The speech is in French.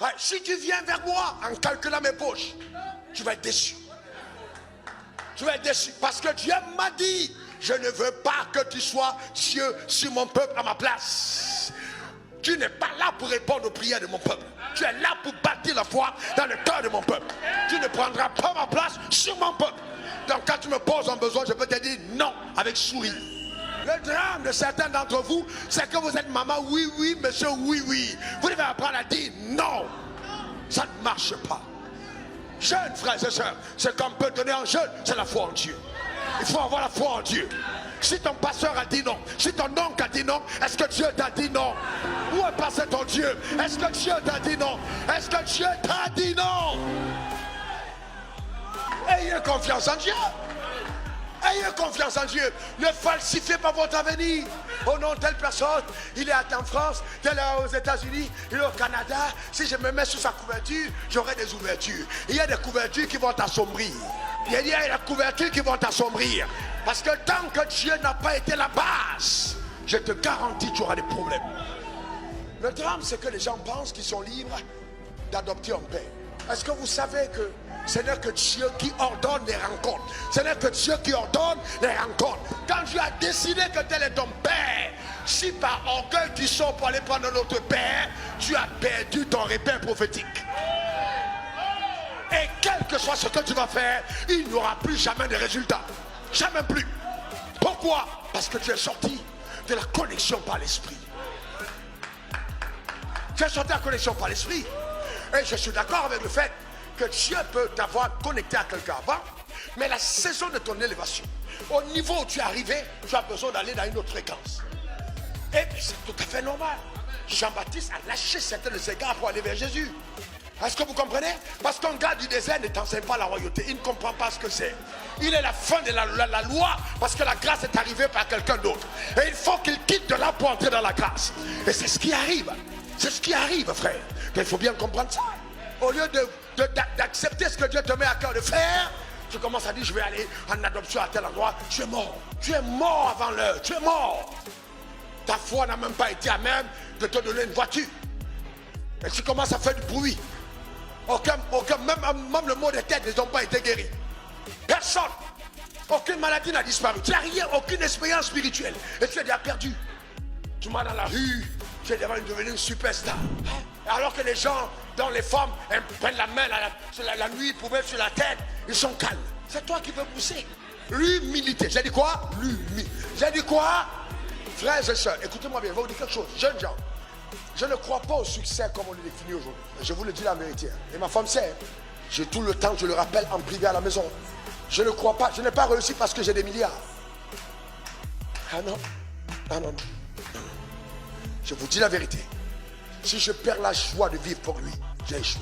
Ouais, si tu viens vers moi en calculant mes poches, tu vas être déçu. Tu vas être déçu parce que Dieu m'a dit, je ne veux pas que tu sois Dieu sur mon peuple à ma place. Tu n'es pas là pour répondre aux prières de mon peuple. Tu es là pour bâtir la foi dans le cœur de mon peuple. Tu ne prendras pas ma place sur mon peuple. Donc quand tu me poses un besoin, je peux te dire non avec sourire. Le drame de certains d'entre vous, c'est que vous êtes maman, oui, oui, monsieur, oui, oui. Vous devez apprendre à dire non. Ça ne marche pas. Jeunes frères et sœurs, ce qu'on peut donner en jeûne, c'est la foi en Dieu. Il faut avoir la foi en Dieu. Si ton pasteur a dit non, si ton oncle a dit non, est-ce que Dieu t'a dit non? Où est passé ton Dieu? Est-ce que Dieu t'a dit non? Est-ce que Dieu t'a dit non? Ayez confiance en Dieu. Ayez confiance en Dieu. Ne falsifiez pas votre avenir. Oh non, telle personne, il est en France, tel est aux États-Unis, il est au Canada. Si je me mets sous sa couverture, j'aurai des ouvertures. Il y a des couvertures qui vont t'assombrir. Il y a des couvertures qui vont t'assombrir. Parce que tant que Dieu n'a pas été la base, je te garantis, tu auras des problèmes. Le drame, c'est que les gens pensent qu'ils sont libres d'adopter un père. Est-ce que vous savez que ce n'est que Dieu qui ordonne les rencontres? Ce n'est que Dieu qui ordonne les rencontres. Quand Dieu a décidé que tel est ton père, si par orgueil tu sors pour aller prendre notre père, tu as perdu ton repère prophétique. Et quel que soit ce que tu vas faire, il n'y aura plus jamais de résultat. Jamais plus. Pourquoi? Parce que tu es sorti de la connexion par l'esprit. Tu es sorti de la connexion par l'esprit. Et je suis d'accord avec le fait que Dieu peut t'avoir connecté à quelqu'un avant, mais la saison de ton élévation, au niveau où tu es arrivé, tu as besoin d'aller dans une autre fréquence. Et c'est tout à fait normal. Jean-Baptiste a lâché certains de ses gars pour aller vers Jésus. Est-ce que vous comprenez? Parce qu'un gars du désert ne t'enseigne pas la royauté. Il ne comprend pas ce que c'est. Il est la fin de la loi parce que la grâce est arrivée par quelqu'un d'autre. Et il faut qu'il quitte de là pour entrer dans la grâce. Et c'est ce qui arrive. C'est ce qui arrive, frère. Il faut bien comprendre ça. Au lieu d'accepter ce que Dieu te met à cœur de faire, tu commences à dire, je vais aller en adoption à tel endroit. Tu es mort. Tu es mort avant l'heure. Tu es mort. Ta foi n'a même pas été à même de te donner une voiture. Et tu commences à faire du bruit. Même le mot de tête, ils n'ont pas été guéris. Personne. Aucune maladie n'a disparu. Tu n'as rien, aucune expérience spirituelle. Et tu es déjà perdu. Tu vas dans la rue, tu es devenu une superstar. Alors que les gens, dont les femmes prennent la main la nuit, pouvaient sur la tête, ils sont calmes. C'est toi qui veux pousser. L'humilité. J'ai dit quoi? L'humilité. J'ai dit quoi? Frères et sœurs, écoutez-moi bien, je vais vous dire quelque chose. Jeunes gens, je ne crois pas au succès comme on le définit aujourd'hui. Je vous le dis la vérité. Et ma femme sait. J'ai tout le temps, je le rappelle en privé à la maison. Je ne crois pas, je n'ai pas réussi parce que j'ai des milliards. Ah non. Ah non, non. Je vous dis la vérité. Si je perds la joie de vivre pour lui, j'ai échoué.